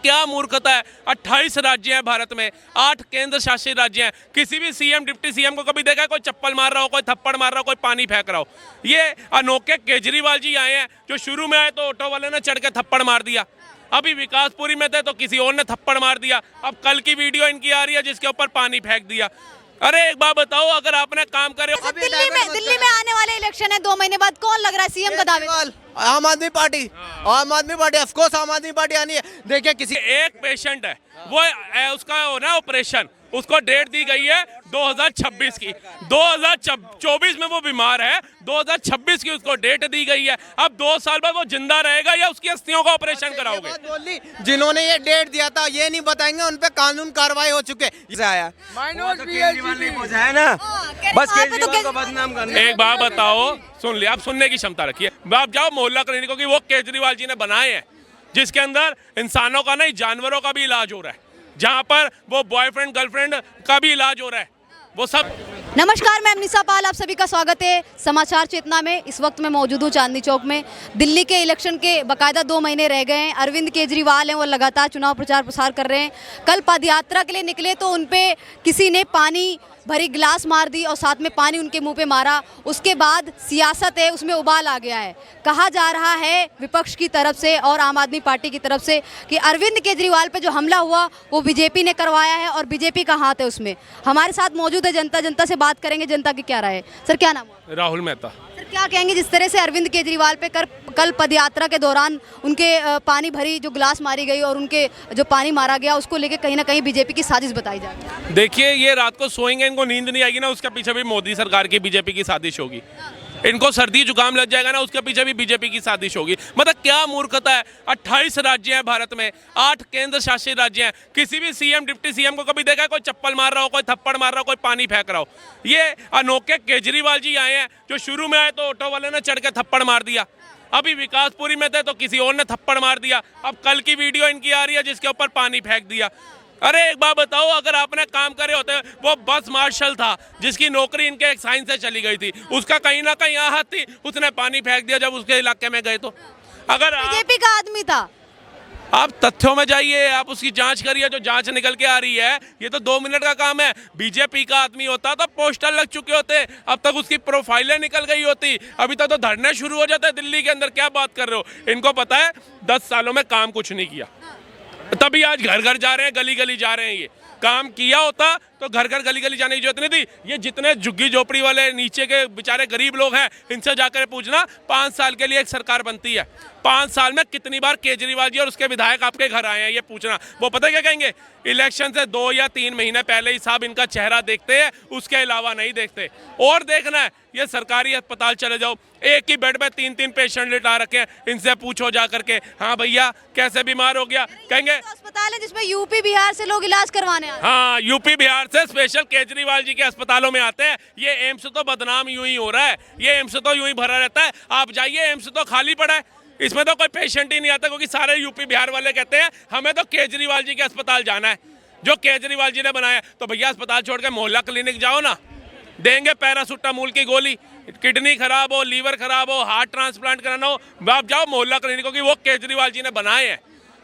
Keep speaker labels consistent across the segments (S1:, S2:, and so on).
S1: क्या मूर्खता है। 28 राज्य हैं भारत में, 8 केंद्र शासित राज्य हैं। किसी भी सीएम डिप्टी सीएम को कभी देखा है कोई चप्पल मार रहा हो, कोई थप्पड़ मार रहा हो, कोई पानी फेंक रहा हो? ये अनोखे केजरीवाल जी आए हैं जो शुरू में आए तो ऑटो वाले ने चढ़ के थप्पड़ मार दिया, अभी विकासपुरी में थे तो किसी और ने थप्पड़ मार दिया, अब कल की वीडियो इनकी आ रही है जिसके ऊपर पानी फेंक दिया। अरे एक बात बताओ, अगर आपने काम करे।
S2: दिल्ली में आने वाले इलेक्शन है 2 महीने बाद, कौन लग रहा है सीएम का दावेदार?
S3: आम आदमी पार्टी, आम आदमी पार्टी, ऑफ कोर्स आम आदमी पार्टी आनी है। देखिए किसी
S1: एक पेशेंट है वो उसका हो ना ऑपरेशन, उसको डेट दी गई है 2026 की, 2024 में वो बीमार है, 2026 की उसको डेट दी गई है। अब 2 साल बाद वो जिंदा रहेगा या उसकी अस्थियों का ऑपरेशन कराओगे?
S3: जिन्होंने ये डेट दिया था ये नहीं बताएंगे, उन पे कानून कार्रवाई हो चुके आया है ना, बस केजरीवाल को बदनाम करना।
S1: एक बात बताओ, सुन लिया, आप सुनने की क्षमता रखिए। आप जाओ मोहल्ला क्लिनिकों की, वो केजरीवाल जी ने बनाए हैं जिसके अंदर इंसानों का नहीं जानवरों का भी इलाज हो रहा है, जहां पर वो बॉयफ्रेंड गर्लफ्रेंड का भी इलाज हो रहा है, वो सब।
S2: नमस्कार, मैं अमनीसा पाल, आप सभी का स्वागत है समाचार चेतना में। इस वक्त मैं मौजूद हूँ चांदनी चौक में। दिल्ली के इलेक्शन के बाकायदा 2 महीने रह गए हैं। अरविंद केजरीवाल हैं, वो लगातार चुनाव प्रचार प्रसार कर रहे हैं। कल पदयात्रा के लिए निकले तो उन पे किसी ने पानी भरी गिलास मार दी और साथ में पानी उनके मुंह पे मारा। उसके बाद सियासत है उसमें उबाल आ गया है। कहा जा रहा है विपक्ष की तरफ से और आम आदमी पार्टी की तरफ से कि अरविंद केजरीवाल पे जो हमला हुआ वो बीजेपी ने करवाया है और बीजेपी का हाथ है उसमें। हमारे साथ मौजूद है जनता से बात करेंगे, जनता की क्या राय है। सर क्या नाम है?
S1: राहुल मेहता।
S2: सर क्या कहेंगे जिस तरह से अरविंद केजरीवाल पे कल पदयात्रा के दौरान उनके पानी भरी जो गिलास मारी गई और उनके जो पानी मारा गया उसको लेके कहीं ना कहीं बीजेपी की साजिश बताई जा रही है?
S1: देखिए, ये रात को सोएंगे, इनको नींद नहीं आएगी ना, उसके पीछे भी मोदी सरकार की बीजेपी की साजिश होगी। इनको सर्दी जुकाम लग जाएगा ना, उसके पीछे भी बीजेपी की साजिश होगी। मतलब क्या मूर्खता है। 28 राज्य हैं भारत में, 8 केंद्र शासित राज्य हैं। किसी भी सीएम डिप्टी सीएम को कभी देखा है कोई चप्पल मार रहा हो, कोई थप्पड़ मार रहा हो, कोई पानी फेंक रहा हो? ये अनोखे केजरीवाल जी आए हैं जो शुरू में आए तो ऑटो वाले ने चढ़ के थप्पड़ मार दिया, अभी विकासपुरी में थे तो किसी और ने थप्पड़ मार दिया, अब कल की वीडियो इनकी आ रही है जिसके ऊपर पानी फेंक दिया। अरे एक बात बताओ, अगर आपने काम करे होते, वो बस मार्शल था जिसकी नौकरी इनके एक साइन से चली गई थी, उसका कहीं ना कहीं आहत थी, उसने पानी फेंक दिया जब उसके इलाके में गए तो। अगर
S2: बीजेपी का आदमी था।
S1: आप तथ्यों में जाइए, आप उसकी जांच करिए, जो जांच निकल के आ रही है ये तो 2 मिनट का काम है। बीजेपी का आदमी होता तो पोस्टर लग चुके होते, अब तक उसकी प्रोफाइलें निकल गई होती, अभी तक तो धरने शुरू हो जाते दिल्ली के अंदर। क्या बात कर रहे हो? इनको पता है 10 सालों में काम कुछ नहीं किया, तभी आज घर घर जा रहे हैं, गली गली जा रहे हैं। ये काम किया होता तो घर घर गली गली जाने की जरूरत नहीं थी। ये जितने झुग्गी झोपड़ी वाले नीचे के बेचारे गरीब लोग हैं, इनसे जाकर पूछना 5 साल के लिए एक सरकार बनती है, 5 साल में कितनी बार केजरीवाल जी और उसके विधायक आपके घर आए हैं, ये पूछना। वो पता क्या कहेंगे? इलेक्शन से 2 या 3 महीने पहले ही साहब इनका चेहरा देखते हैं, उसके अलावा नहीं देखते। और देखना है, ये सरकारी अस्पताल चले जाओ, एक ही बेड में 3-3 पेशेंट लिटा रखे हैं, इनसे पूछो जा करके, हाँ भैया कैसे बीमार हो गया, कहेंगे
S2: अस्पताल है जिसमें यूपी बिहार से लोग इलाज करवाने आते हैं।
S1: हाँ, यूपी बिहार से स्पेशल केजरीवाल जी के अस्पतालों में आते हैं। ये एम्स तो बदनाम यूं ही हो रहा है, ये एम्स तो यूं ही भरा रहता है। आप जाइए, एम्स तो खाली पड़ा है, इसमें तो कोई पेशेंट ही नहीं आता, क्योंकि सारे यूपी बिहार वाले कहते हैं हमें तो केजरीवाल जी के अस्पताल जाना है, जो केजरीवाल जी ने बनाया। तो भैया अस्पताल छोड़ के मोहल्ला क्लिनिक जाओ ना, देंगे पैरासूटामोल की गोली। किडनी खराब हो, लीवर खराब हो, हार्ट ट्रांसप्लांट कराना हो, आप जाओ मोहल्ला क्लिनिकों की, वो केजरीवाल जी ने बनाए हैं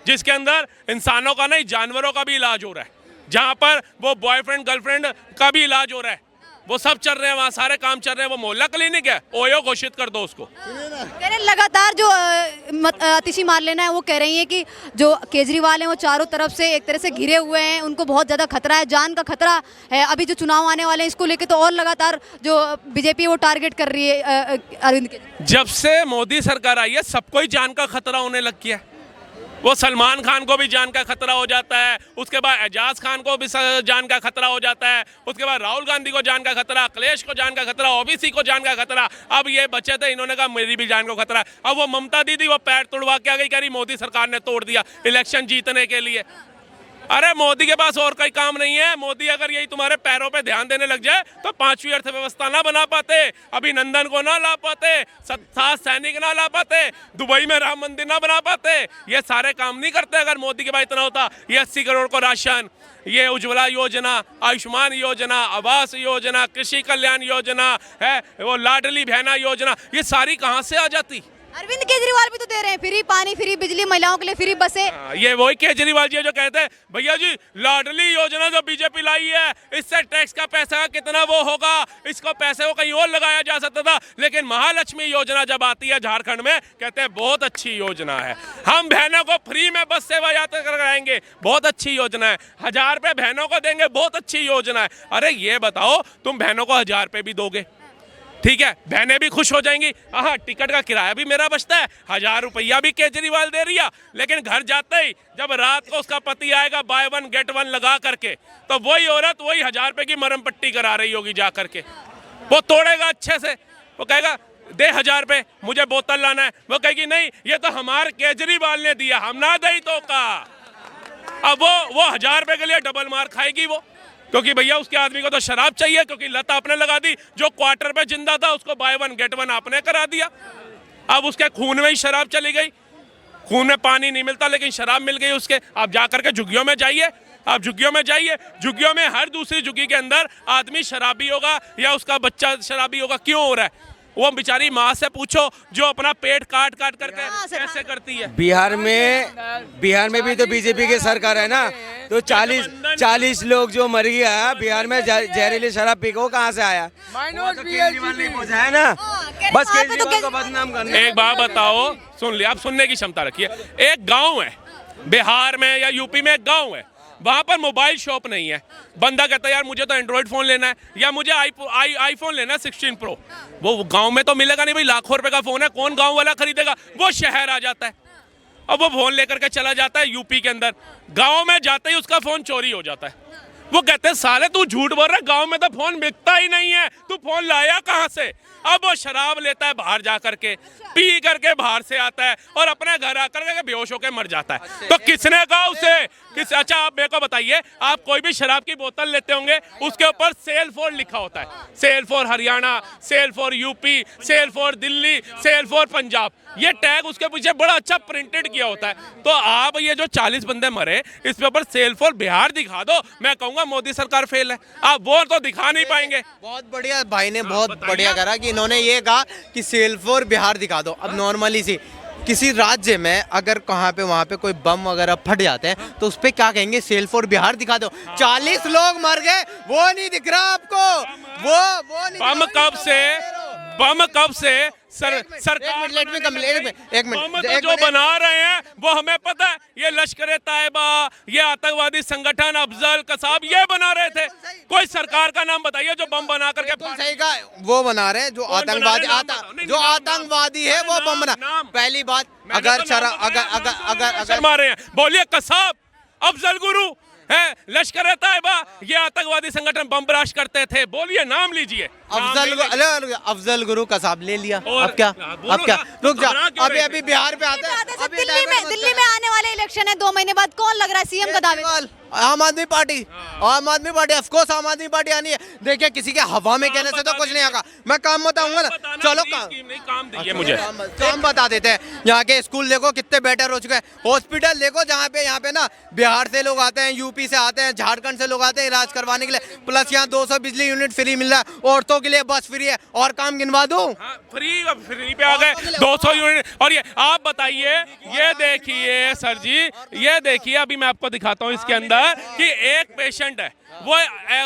S1: जिसके अंदर इंसानों का नहीं जानवरों का भी इलाज हो रहा है, जहां पर वो बॉयफ्रेंड गर्लफ्रेंड का भी इलाज हो रहा है, वो सब चल रहे हैं, वहाँ सारे काम चल रहे हैं। वो मोहल्ला क्लिनिक है, ओयो घोषित कर दो उसको।
S2: कह रहे लगातार जो आतिशी मार लेना है, वो कह रही है कि जो केजरीवाल हैं वो चारों तरफ से एक तरह से घिरे हुए हैं, उनको बहुत ज़्यादा खतरा है, जान का खतरा है। अभी जो चुनाव आने वाले हैं इसको लेके तो और लगातार जो बीजेपी है वो टारगेट कर रही है अरविंद केजरीवाल।
S1: जब से मोदी सरकार आई है सबको ही जान का खतरा होने लग गया है। वो सलमान खान को भी जान का खतरा हो जाता है, उसके बाद एजाज खान को भी जान का खतरा हो जाता है, उसके बाद राहुल गांधी को जान का खतरा, अखिलेश को जान का खतरा, ओबीसी को जान का खतरा। अब ये बचे थे, इन्होंने कहा मेरी भी जान को खतरा है। अब वो ममता दीदी वो पैर तोड़वा के आ गई, कह रही मोदी सरकार ने तोड़ दिया इलेक्शन जीतने के लिए। अरे मोदी के पास और कोई काम नहीं है। मोदी अगर यही तुम्हारे पैरों पे ध्यान देने लग जाए तो 5वीं अर्थव्यवस्था ना बना पाते, अभिनंदन को ना ला पाते, 7 सैनिक ना ला पाते, दुबई में राम मंदिर ना बना पाते। ये सारे काम नहीं करते अगर मोदी के पास इतना होता। ये 80 करोड़ को राशन, ये उज्ज्वला योजना, आयुष्मान योजना, आवास योजना, कृषि कल्याण योजना है, वो लाडली बहना योजना, ये सारी कहाँ से आ जाती?
S2: अरविंद केजरीवाल भी तो दे रहे हैं फ्री पानी, फ्री बिजली, महिलाओं के लिए फ्री बसें।
S1: ये वही केजरीवाल जी है जो कहते हैं भैया जी लाडली योजना जो बीजेपी लाई है इससे टैक्स का पैसा कितना वो होगा, इसको पैसे को कहीं और लगाया जा सकता था। लेकिन महालक्ष्मी योजना जब आती है झारखंड में कहते हैं बहुत अच्छी योजना है, हम बहनों को फ्री में बस सेवा यात्रा कराएंगे, बहुत अच्छी योजना है, 1000 रुपये बहनों को देंगे, बहुत अच्छी योजना है। अरे ये बताओ तुम बहनों को 1000 रुपये भी दोगे, ठीक है, बहनें भी खुश हो जाएंगी, हाँ टिकट का किराया भी मेरा बचता है, 1000 रुपया भी केजरीवाल दे रही है। लेकिन घर जाते ही जब रात को उसका पति आएगा बाय वन गेट वन लगा करके, तो वही औरत वही 1000 रुपये की मरहम पट्टी करा रही होगी जा करके, वो तोड़ेगा अच्छे से, वो कहेगा दे 1000 रुपये मुझे बोतल लाना है, वो कहेगी नहीं ये तो हमारे केजरीवाल ने दिया, हम ना दे तो का। अब वो 1000 रुपये के लिए डबल मार खाएगी वो, क्योंकि भैया उसके आदमी को तो शराब चाहिए, क्योंकि लत आपने लगा दी, जो क्वार्टर पे जिंदा था उसको बाय वन गेट वन आपने करा दिया। अब उसके खून में ही शराब चली गई, खून में पानी नहीं मिलता लेकिन शराब मिल गई उसके। आप जा करके झुग्गियों में जाइए, आप झुग्गियों में जाइए, झुग्गियों में हर दूसरी झुग्गी के अंदर आदमी शराबी होगा या उसका बच्चा शराबी होगा। क्यों हो रहा है? वो बेचारी माँ से पूछो जो अपना पेट काट काट करके कैसे करती है।
S3: बिहार में भी तो बीजेपी की सरकार है ना, तो 40 लोग जो मर गया बिहार में जहरीली शराब पी के, वो कहाँ से आया? वो तो केजरीवाल नहीं पहुँचा है ना, बस केजरीवाल को बदनाम करना।
S1: एक बात बताओ, सुन लिया, आप सुनने की क्षमता रखिए। एक गांव है बिहार में या यूपी में, एक गांव है, वहां पर मोबाइल शॉप नहीं है। बंदा कहता है यार मुझे तो एंड्रॉइड फोन लेना है या मुझे आईफोन लेना है 16 प्रो। वो गांव में तो मिलेगा नहीं भाई, लाखों रुपए का फोन है, कौन गांव वाला खरीदेगा? वो शहर आ जाता है, अब वो फोन लेकर के चला जाता है यूपी के अंदर, गांव में जाते ही उसका फोन चोरी हो जाता है। वो कहते हैं साले तू झूठ बोल रहा है, गांव में तो फोन बिकता ही नहीं है, तू फोन लाया कहां से? अब वो शराब लेता है बाहर जा करके, पी करके बाहर से आता है और अपने घर आकर के बेहोश होकर मर जाता है। तो किसने कहा उसे? अच्छा आप मेरे को बताइए, आप कोई भी शराब की बोतल लेते होंगे उसके ऊपर सेल फॉर लिखा होता है, sale for Haryana, sale for UP, sale for Delhi, sale for Punjab, ये टैग उसके पीछे बड़ा अच्छा प्रिंटेड किया होता है। तो आप ये जो 40 बंदे मरे इस पे ऊपर सेल फॉर बिहार दिखा दो, मैं कहूंगा मोदी सरकार फेल है। आप वो तो दिखा नहीं पाएंगे।
S3: बहुत बढ़िया भाई ने बहुत बढ़िया करा कि इन्होंने ये कहा कि सेल फॉर बिहार दिखा दो। अब नॉर्मली सी किसी राज्य में अगर कहाँ पे वहाँ पे कोई बम वगैरह फट जाते हैं तो उस पे क्या कहेंगे? सेल फॉर बिहार दिखा दो। 40 लोग मर गए, वो नहीं दिख रहा आपको? वो नहीं।
S1: बम कब से सरकार जो बना रहे हैं वो हमें पता है। ये लश्कर तैयबा, ये आतंकवादी संगठन अफजल कसाब, ये बना रहे थे। कोई सरकार का नाम बताइए जो बम बना करके
S3: सही का वो बना रहे हैं, जो आतंकवादी है वो बम बना। पहली बात, अगर
S1: मारे हैं, बोलिए कसाब, अफजल गुरु है, लश्कर तैयबा, ये आतंकवादी संगठन बम ब्लास्ट करते थे, बोलिए नाम लीजिए।
S3: अफजल गुरु कसाब ले लिया, अब क्या? रुक जा, अभी बिहार पे आते हैं।
S2: दिल्ली में आने वाले इलेक्शन है 2 महीने बाद, कौन लग रहा है सीएम का दावेदार?
S3: आम आदमी पार्टी ऑफ कोर्स आम आदमी पार्टी आनी है। देखिए किसी के हवा में कहने से तो कुछ नहीं आएगा। मैं काम बताऊंगा ना, चलो
S1: काम दीजिए मुझे,
S3: काम बता देते हैं। यहाँ के स्कूल देखो कितने बेटर हो चुके हैं, हॉस्पिटल देखो जहाँ पे ना बिहार से लोग आते हैं, यूपी से आते हैं, झारखंड से लोग आते हैं इलाज करवाने के लिए, प्लस यहाँ 200 बिजली यूनिट फ्री मिल रहा है, औरतों के लिए बस फ्री है। और काम गिनवा दूं?
S1: फ्री पे आ गए 200 यूनिट। और ये आप बताइए, ये देखिए सर जी, ये देखिए अभी मैं आपको दिखाता हूँ इसके अंदर कि एक पेशेंट है, वो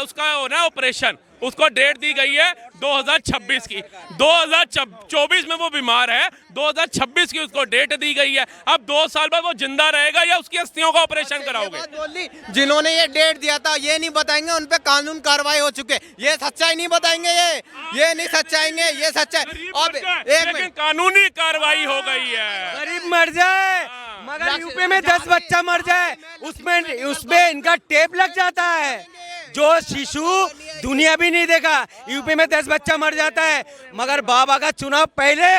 S1: उसका हो ना ऑपरेशन, उसको डेट दी गई है 2026 की, 2024 में वो बीमार है, 2026 की उसको डेट दी गई है। अब 2 साल बाद वो जिंदा रहेगा या उसकी अस्थियों का ऑपरेशन कराओगे?
S3: जिन्होंने ये डेट दिया था ये नहीं बताएंगे, उन पे कानून कार्रवाई हो चुके, ये सच्चाई नहीं बताएंगे, ये नहीं सच्चाएंगे, ये सच्चाई। अब
S1: लेकिन कानूनी कार्रवाई हो गई है।
S3: गरीब मर जाए मगर यूपी में 10 बच्चा मर जाए उसमें इनका टेप लग जाता है। जो शिशु दुनिया भी नहीं देखा, यूपी में 10 बच्चा मर जाता है। मगर बाबा का चुनाव पहले,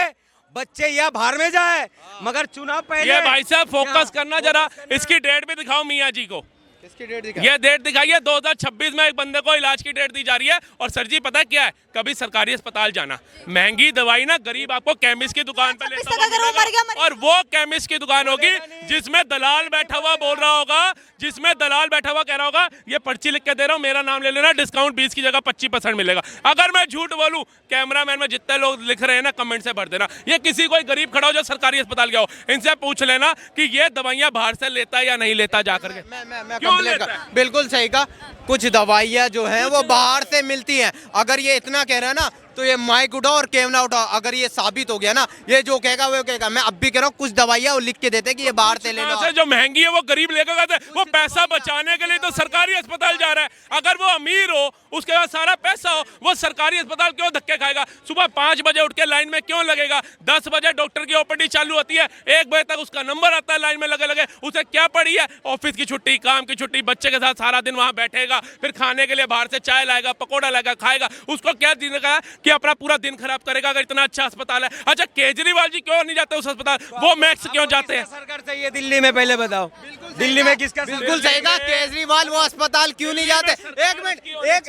S3: बच्चे या बाहर में जाए मगर चुनाव पहले।
S1: ये भाई साहब फोकस करना जरा, इसकी डेट भी दिखाओ मियाँ जी को।
S3: किसकी डेट दिखा?
S1: ये डेट दिखाइए 2026 में एक बंदे को इलाज की डेट दी जा रही है। और सर जी पता क्या है, कभी सरकारी अस्पताल जाना, महंगी दवाई ना गरीब आपको केमिस्ट की दुकान पे लेता, और वो केमिस्ट की दुकान होगी जिसमें दलाल बैठा हुआ बोल रहा होगा, जिसमें दलाल बैठा हुआ कह रहा होगा ये पर्ची लिख के दे रहा हूँ, मेरा नाम ले लेना, डिस्काउंट 20 की जगह 25% मिलेगा। अगर मैं झूठ बोलूं, कैमरामैन में जितने लोग लिख रहे हैं ना कमेंट से भर देना। ये किसी कोई गरीब खड़ा हो जो सरकारी अस्पताल गया हो, इनसे पूछ लेना कि ये दवाइयां बाहर से लेता है या नहीं लेता जाकर के।
S3: मैं
S1: क्यों
S3: कंप्लेंट
S1: लेता
S3: कर,
S1: है?
S3: बिल्कुल सही कहा। कुछ दवाइयाँ जो हैं वो बाहर से मिलती हैं। अगर ये इतना कह रहा है ना तो ये माइक उठाओ और कैमरा उठाओ। अगर ये साबित हो गया ना, ये जो कहेगा वो कहेगा। मैं अब भी कह रहा हूँ कुछ दवाइयाँ वो लिख के देते हैं कि ये बाहर से ले लो।
S1: से जो महंगी है वो गरीब लेकर गए थे, वो पैसा बचाने के लिए तो सरकारी अस्पताल जा रहा है। अगर वो अमीर हो, उसके पास सारा पैसा हो, वो सरकारी अस्पताल क्यों धक्के खाएगा? सुबह 5 बजे उठ के लाइन में क्यों लगेगा? 10 बजे डॉक्टर की ओपीडी चालू होती है, 1 बजे तक उसका नंबर आता है, लाइन में लगे लगे। उसे क्या पड़ी है? ऑफिस की छुट्टी, काम की छुट्टी, बच्चे के साथ सारा दिन वहां बैठेगा, फिर खाने के लिए बाहर से चाय लाएगा, पकौड़ा लाएगा, खाएगा। उसको क्या दिन का कि अपना पूरा दिन खराब करेगा अगर इतना अच्छा अस्पताल है। अच्छा, केजरीवाल जी क्यों नहीं जाते उस अस्पताल? वो मैक्स क्यों जाते हैं?
S4: सरकार चाहिए दिल्ली में, पहले बताओ दिल्ली में किसका?
S3: बिल्कुल सही कहा। केजरीवाल वो अस्पताल क्यों नहीं जाते? एक मिनट,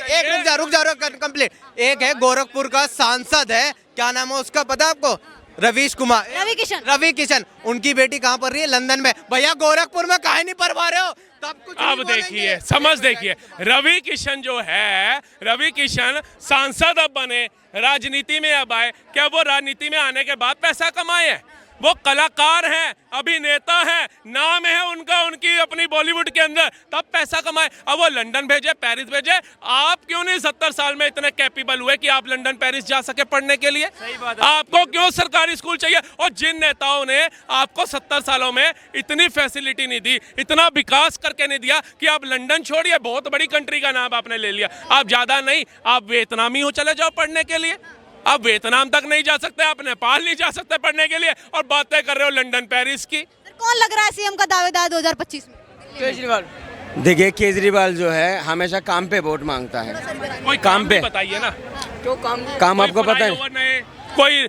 S3: एक रुक जा कंप्लीट। एक है गोरखपुर का सांसद है, क्या नाम है उसका पता है आपको? रवीश कुमार, रवि किशन। उनकी बेटी कहाँ पढ़ रही है? लंदन में। भैया गोरखपुर में काहे नहीं पढ़वा रहे हो? तब कुछ
S1: अब देखिए, समझ देखिए, रवि किशन जो है, रवि किशन सांसद अब बने, राजनीति में अब आए। क्या वो राजनीति में आने के बाद पैसा कमाए हैं? वो कलाकार हैं, अभिनेता हैं, नाम है उनका, उनकी अपनी बॉलीवुड के अंदर, तब पैसा कमाए। अब वो लंदन भेजे, पेरिस भेजे। आप क्यों नहीं 70 साल में इतने कैपेबल हुए कि आप लंदन पेरिस जा सके पढ़ने के लिए?
S4: सही बात है।
S1: आपको क्यों सरकारी स्कूल चाहिए? और जिन नेताओं ने आपको 70 सालों में इतनी फैसिलिटी नहीं दी, इतना विकास करके नहीं दिया कि आप लंदन छोड़िए, बहुत बड़ी कंट्री का नाम आपने ले लिया। आप ज्यादा नहीं, आप वियतनामी हो चले जाओ पढ़ने के लिए। आप वियतनाम तक नहीं जा सकते, आप नेपाल नहीं जा सकते पढ़ने के लिए, और बातें कर रहे हो लंदन पेरिस की।
S2: कौन लग रहा है सीएम का दावेदार 2025 में?
S4: केजरीवाल। देखिए, केजरीवाल जो है हमेशा काम पे वोट मांगता है।
S1: कोई
S4: काम पे
S1: बताइए ना,
S4: क्यों काम आपको पता है?
S1: कोई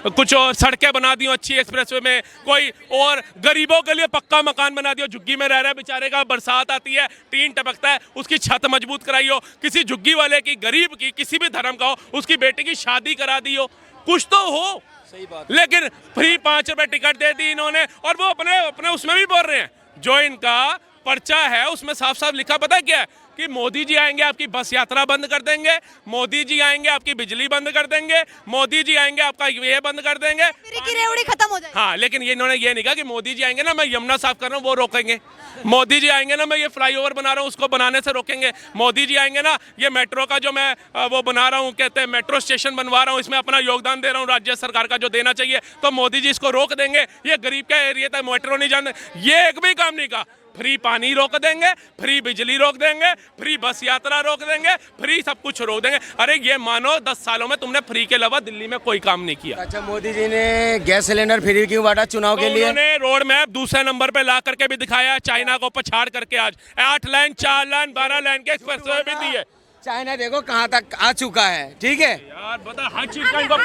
S1: कुछ और सड़कें बना दी अच्छी एक्सप्रेसवे में, कोई और गरीबों के लिए पक्का मकान बना दियो। झुग्गी में रह रहा है बेचारे का, बरसात आती है, टीन टपकता है, उसकी छत मजबूत कराई हो। किसी झुग्गी वाले की, गरीब की, किसी भी धर्म का हो, उसकी बेटी की शादी करा दी हो, कुछ तो हो।
S4: सही बात।
S1: लेकिन फ्री 5 रुपए टिकट दे दी इन्होंने, और वो अपने उसमें भी बोल रहे हैं, जो इनका पर्चा है उसमें साफ साफ लिखा पता है क्या है? कि मोदी जी आएंगे आपकी बस यात्रा बंद कर देंगे, मोदी जी आएंगे आपकी बिजली बंद कर देंगे, मोदी जी आएंगे आपका ये बंद कर देंगे,
S2: फ्री की रेवड़ी खत्म हो जाएगी।
S1: हाँ, लेकिन ये इन्होंने ये नहीं कहा कि मोदी जी आएंगे ना मैं यमुना साफ कर रहा हूँ वो रोकेंगे, मोदी जी आएंगे ना मैं ये फ्लाईओवर बना रहा हूँ उसको बनाने से रोकेंगे, मोदी जी आएंगे ना ये मेट्रो का जो मैं वो बना रहा हूँ, कहते हैं मेट्रो स्टेशन बनवा रहा हूँ, इसमें अपना योगदान दे रहा हूँ राज्य सरकार का जो देना चाहिए, तो मोदी जी इसको रोक देंगे। ये गरीब का एरिया था, मेट्रो नहीं जाने, ये एक भी काम नहीं कहा। फ्री पानी रोक देंगे, फ्री बिजली रोक देंगे, फ्री बस यात्रा रोक देंगे, फ्री सब कुछ रोक देंगे। अरे ये मानो 10 सालों में तुमने फ्री के अलावा दिल्ली में कोई काम नहीं किया।
S4: अच्छा, मोदी जी ने गैस सिलेंडर फ्री क्यों बांटा चुनाव के लिए?
S1: उन्होंने रोड मैप दूसरे नंबर पे ला करके भी दिखाया, चाइना को पछाड़ करके आज 8 लाइन, 4 लाइन, 12 लाइन के एक्सप्रेसवे भी दिए।
S4: चाइना देखो कहाँ तक आ चुका है, ठीक है
S1: यार बता, हर चीज का इनको